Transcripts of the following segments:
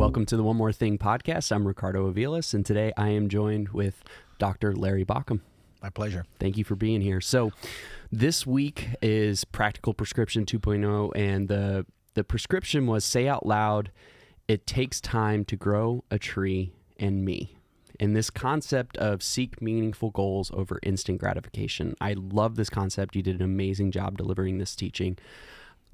Welcome to the One More Thing podcast. I'm Ricardo Aviles, and today I am joined with Dr. Larry Baucom. My pleasure. Thank you for being here. So this week is Practical Prescription 2.0, and the prescription was say out loud, it takes time to grow a tree and me. And this concept of seek meaningful goals over instant gratification. I love this concept. You did an amazing job delivering this teaching.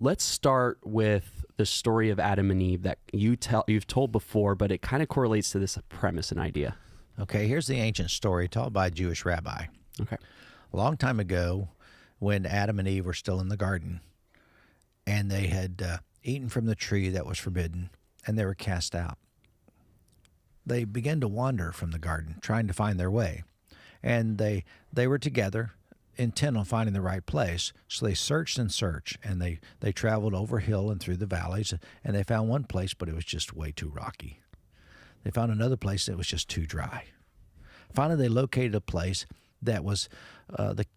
Let's start with the story of Adam and Eve that you've told before, but it kind of correlates to this premise and idea. Okay, here's the ancient story told by a Jewish rabbi. Okay. A long time ago, when Adam and Eve were still in the garden, and they had eaten from the tree that was forbidden, and they were cast out. They began to wander from the garden, trying to find their way. And they were together, intent on finding the right place. So they searched and searched, and they traveled over hill and through the valleys, and they found one place, but it was just way too rocky. They found another place that was just too dry. Finally, they located a place that was,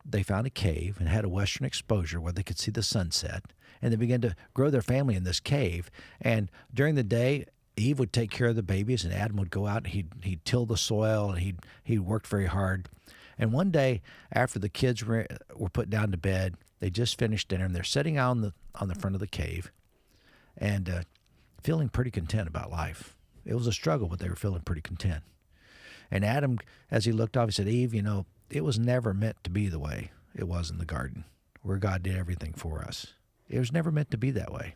they found a cave and had a western exposure where they could see the sunset, and they began to grow their family in this cave. And during the day, Eve would take care of the babies, and Adam would go out and he'd till the soil, and he worked very hard. And one day, after the kids were put down to bed, they just finished dinner, and they're sitting out on the front of the cave, and feeling pretty content about life. It was a struggle, but they were feeling pretty content. And Adam, as he looked off, he said, "Eve, it was never meant to be the way it was in the garden, where God did everything for us. It was never meant to be that way."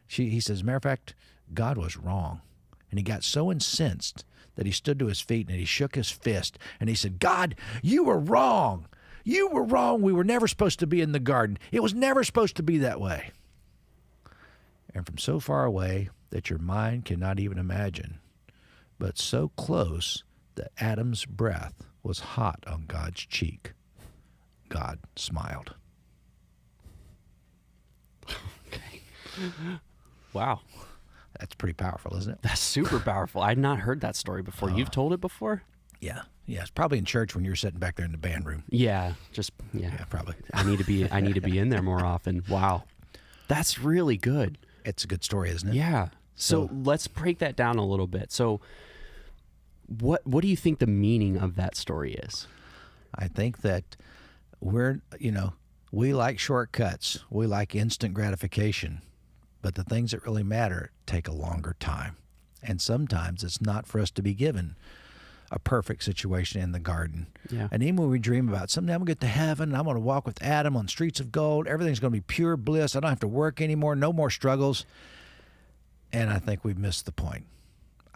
He says, as a matter of fact, God was wrong. And he got so incensed that he stood to his feet and he shook his fist and he said, "God, you were wrong. You were wrong. We were never supposed to be in the garden. It was never supposed to be that way." And from so far away that your mind cannot even imagine, but so close that Adam's breath was hot on God's cheek, God smiled. Okay. Wow. That's pretty powerful, isn't it? That's super powerful. I'd not heard that story before. You've told it before? Yeah. It's probably in church when you're sitting back there in the band room. Yeah. Yeah, probably. I need to be in there more often. Wow. That's really good. It's a good story, isn't it? Yeah. So let's break that down a little bit. So what do you think the meaning of that story is? I think that we like shortcuts. We like instant gratification. But the things that really matter take a longer time. And sometimes it's not for us to be given a perfect situation in the garden. Yeah. And even when we dream about someday I'm going to get to heaven, I'm going to walk with Adam on streets of gold, everything's going to be pure bliss, I don't have to work anymore, no more struggles. And I think we've missed the point.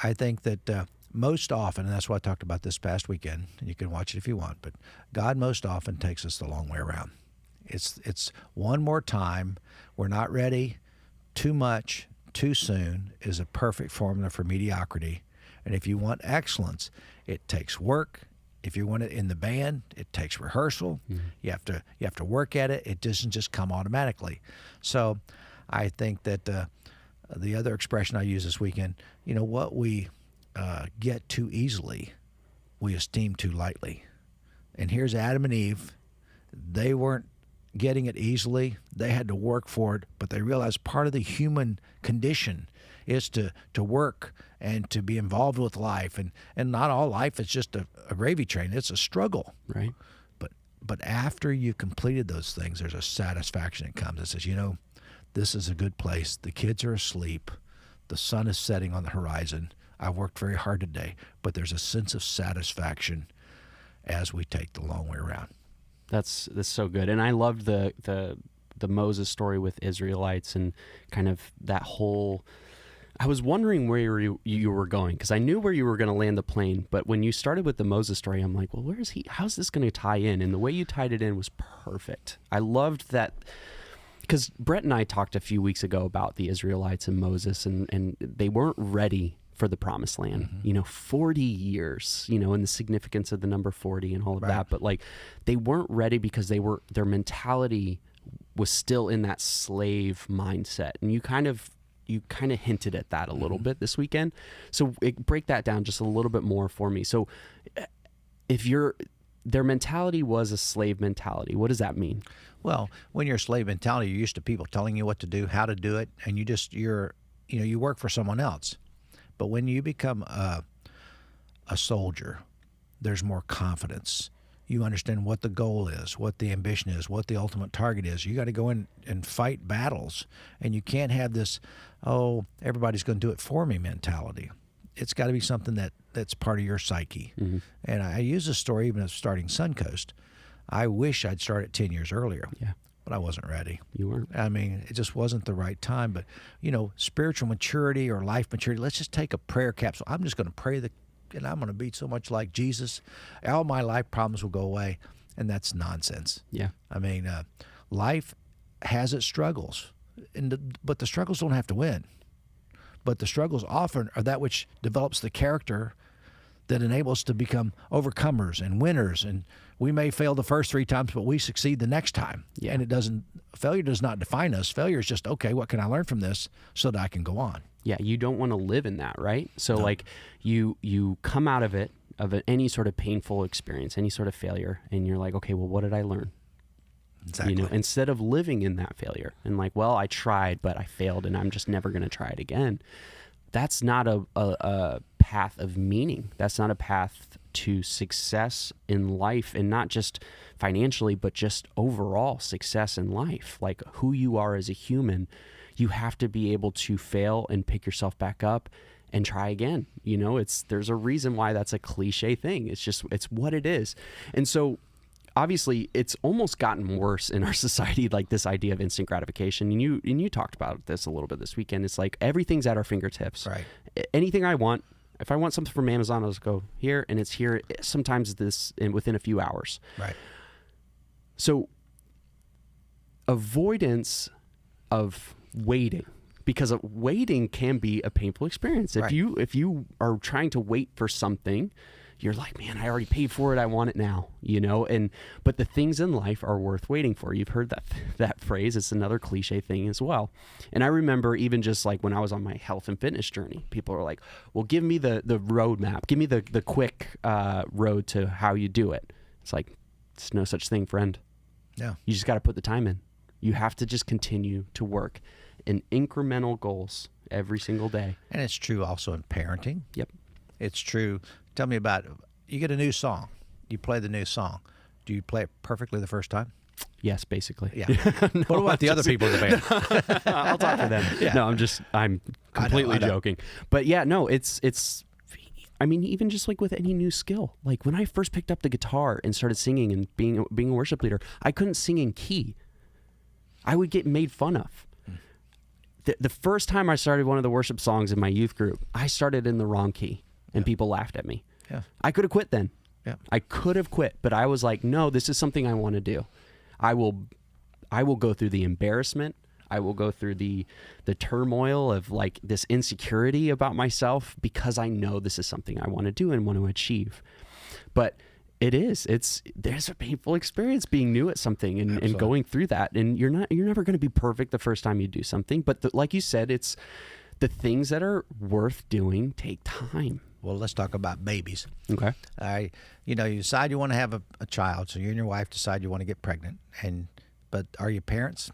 I think that most often, and that's what I talked about this past weekend, and you can watch it if you want, but God most often takes us the long way around. It's one more time. We're not ready. Too much, too soon is a perfect formula for mediocrity. And if you want excellence, it takes work. If you want it in the band, it takes rehearsal. Mm-hmm. You have to work at it. It doesn't just come automatically. So I think that the other expression I used this weekend, what we get too easily, we esteem too lightly. And here's Adam and Eve. They weren't getting it easily. They had to work for it, but they realized part of the human condition is to work and to be involved with life. And not all life is just a gravy train. It's a struggle. Right. But after you completed those things, there's a satisfaction that comes. It says, this is a good place. The kids are asleep. The sun is setting on the horizon. I worked very hard today, but there's a sense of satisfaction as we take the long way around. That's so good. And I loved the Moses story with Israelites and kind of that whole, I was wondering where you were going, because I knew where you were going to land the plane, but when you started with the Moses story, I'm like, well, how's this going to tie in? And the way you tied it in was perfect. I loved that, because Brett and I talked a few weeks ago about the Israelites and Moses, and they weren't ready for the promised land. Mm-hmm. 40 years, and the significance of the number 40 and all of that. But they weren't ready because their mentality was still in that slave mindset. And you kind of hinted at that a little bit this weekend. So break that down just a little bit more for me. So if their mentality was a slave mentality, what does that mean? Well, when you're a slave mentality, you're used to people telling you what to do, how to do it, and you work for someone else. But when you become a soldier, there's more confidence. You understand what the goal is, what the ambition is, what the ultimate target is. You got to go in and fight battles, and you can't have this, oh, everybody's going to do it for me mentality. It's got to be something that's part of your psyche. Mm-hmm. And I use this story even of starting Suncoast. I wish I'd started 10 years earlier. Yeah. But I wasn't ready. You weren't. I mean, it just wasn't the right time. But, spiritual maturity or life maturity, let's just take a prayer capsule. I'm just going to pray and I'm going to be so much like Jesus. All my life problems will go away. And that's nonsense. Yeah. I mean, life has its struggles, but the struggles don't have to win. But the struggles often are that which develops the character that enables us to become overcomers and winners. And we may fail the first 3 times, but we succeed the next time. Yeah. And failure does not define us. Failure is just, okay, what can I learn from this so that I can go on? Yeah, you don't want to live in that, right? So like you come out of it, any sort of painful experience, any sort of failure, and you're like, okay, well, what did I learn? Exactly. Instead of living in that failure and like, well, I tried, but I failed and I'm just never going to try it again. That's not a path of meaning. That's not a path to success in life, and not just financially, but just overall success in life. Like who you are as a human, you have to be able to fail and pick yourself back up and try again. There's a reason why that's a cliche thing. It's what it is. And so obviously it's almost gotten worse in our society, like this idea of instant gratification. And you talked about this a little bit this weekend. It's like everything's at our fingertips. Right. Anything I want, if I want something from Amazon, I'll just go here, and it's here. Sometimes within a few hours. Right. So avoidance of waiting, because waiting can be a painful experience. If you are trying to wait for something, you're like, man, I already paid for it. I want it now, but the things in life are worth waiting for. You've heard that phrase. It's another cliche thing as well. And I remember even just like when I was on my health and fitness journey, people are like, well, give me the roadmap. Give me the quick road to how you do it. It's like, it's no such thing, friend. Yeah. You just got to put the time in. You have to just continue to work in incremental goals every single day. And it's true also in parenting. Yep. It's true. Tell me about it. You get a new song. You play the new song. Do you play it perfectly the first time? Yes, basically. Yeah. No, what about the other people in the band? I'll talk to them. Yeah. No, I'm completely joking. But yeah, no, it's I mean, even just like with any new skill, like when I first picked up the guitar and started singing and being a worship leader, I couldn't sing in key. I would get made fun of. The first time I started one of the worship songs in my youth group, I started in the wrong key, and people laughed at me. Yeah. I could have quit then. Yeah. I could have quit, but I was like, no, this is something I want to do. I will go through the embarrassment. I will go through the turmoil of like this insecurity about myself, because I know this is something I want to do and want to achieve. But there's a painful experience being new at something and going through that. And you're never going to be perfect the first time you do something. But like you said, it's the things that are worth doing take time. Well, let's talk about babies. Okay. You decide you want to have a child. So you and your wife decide you want to get pregnant. But are you parents?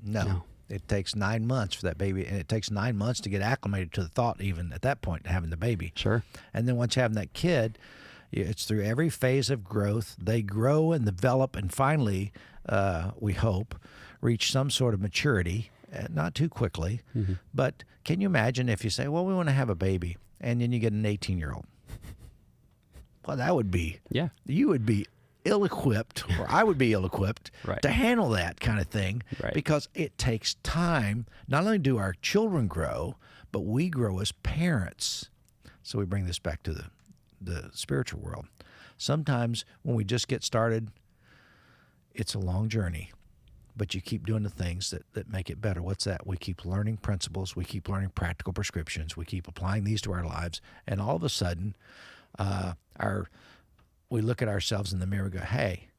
No. It takes 9 months for that baby, and it takes 9 months to get acclimated to the thought, even at that point, to having the baby. Sure. And then once you have that kid, it's through every phase of growth. They grow and develop, and finally, we hope, reach some sort of maturity, not too quickly. Mm-hmm. But can you imagine if you say, well, we want to have a baby, and then you get an 18-year-old? Well, that would be, you would be ill-equipped, or I would be ill-equipped to handle that kind of thing, because it takes time. Not only do our children grow, but we grow as parents. So we bring this back to the spiritual world. Sometimes when we just get started, it's a long journey, but you keep doing the things that make it better. What's that? We keep learning principles. We keep learning practical prescriptions. We keep applying these to our lives. And all of a sudden, we look at ourselves in the mirror and go, hey,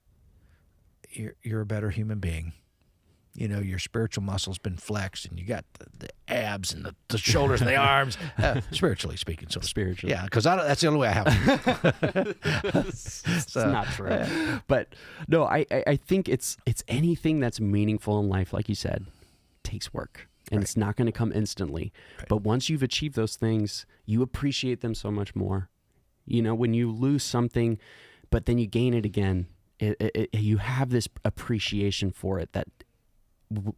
you're a better human being. Your spiritual muscle's been flexed, and you got the abs and the shoulders and the arms, spiritually speaking. So spiritually. Yeah, because that's the only way I have It's not true. But no, I think it's anything that's meaningful in life, like you said, takes work. and it's not going to come instantly. Right. But once you've achieved those things, you appreciate them so much more. You know, when you lose something, but then you gain it again, you have this appreciation for it that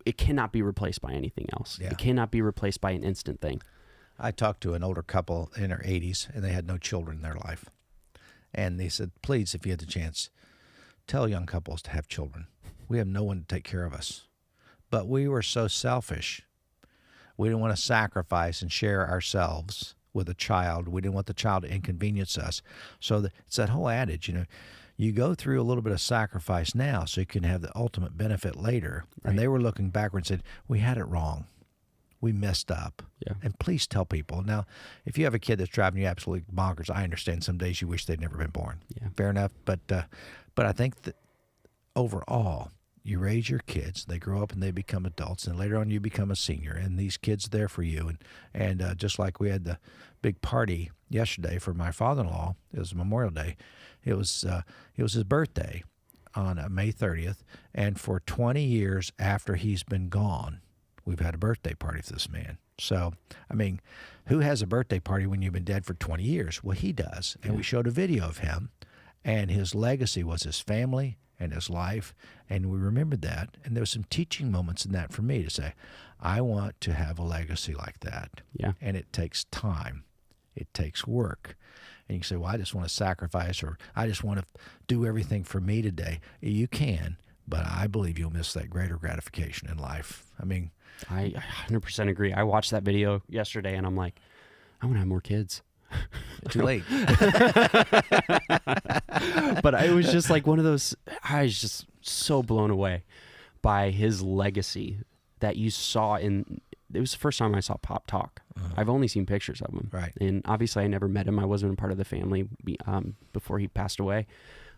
it cannot be replaced by anything else. Yeah. It cannot be replaced by an instant thing. I talked to an older couple in their 80s, and they had no children in their life. And they said, please, if you had the chance, tell young couples to have children. We have no one to take care of us. But we were so selfish. We didn't want to sacrifice and share ourselves with a child. We didn't want the child to inconvenience us. So it's that whole adage, you know, you go through a little bit of sacrifice now so you can have the ultimate benefit later. Right. And they were looking backward and said, we had it wrong. We messed up. Yeah. And please tell people. Now, if you have a kid that's driving you absolutely bonkers, I understand some days you wish they'd never been born. Yeah. Fair enough. But I think that overall, you raise your kids, they grow up and they become adults, and later on you become a senior, and these kids are there for you. And just like we had the big party yesterday for my father-in-law, it was Memorial Day. It was his birthday on May 30th, and for 20 years after he's been gone, we've had a birthday party for this man. So, I mean, who has a birthday party when you've been dead for 20 years? Well, he does. And we showed a video of him, and his legacy was his family and his life, and we remembered that. And there were some teaching moments in that for me to say, I want to have a legacy like that. Yeah. And it takes time. It takes work. And you can say, well, I just want to sacrifice, or I just want to do everything for me today. You can, but I believe you'll miss that greater gratification in life. I mean, I 100% agree. I watched that video yesterday, and I'm like, I want to have more kids. Too late. But it was just like one of those, I was just so blown away by his legacy that you saw in, it was the first time I saw Pop talk. I've only seen pictures of him. Right. And obviously I never met him. I wasn't a part of the family before he passed away.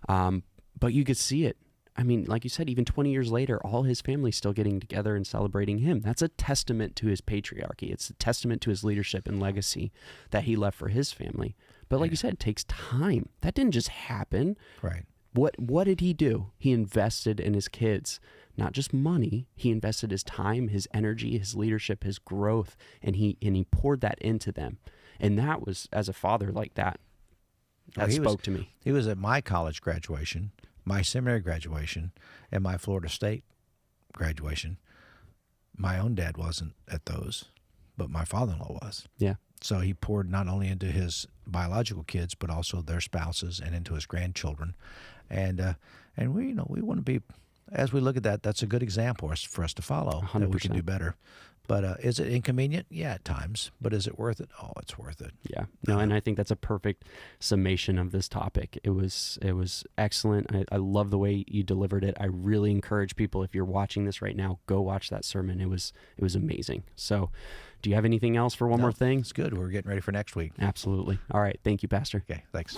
But you could see it. I mean, like you said, even 20 years later, all his family's still getting together and celebrating him. That's a testament to his patriarchy. It's a testament to his leadership and legacy that he left for his family. But like you said, it takes time. That didn't just happen. Right. What did he do? He invested in his kids, not just money. He invested his time, his energy, his leadership, his growth, and he poured that into them. And that was, as a father like that, spoke to me. He was at my college graduation, my seminary graduation, and my Florida State graduation. My own dad wasn't at those, but my father-in-law was. Yeah. So he poured not only into his biological kids, but also their spouses and into his grandchildren. And we want to be, as we look at that, that's a good example for us to follow. 100%. That we can do better. But is it inconvenient? Yeah, at times. But is it worth it? Oh, it's worth it. Yeah. No, and I think that's a perfect summation of this topic. It was excellent. I love the way you delivered it. I really encourage people, if you're watching this right now, go watch that sermon. It was amazing. So, do you have anything else for one more thing? It's good. We're getting ready for next week. Absolutely. All right. Thank you, Pastor. Okay, thanks.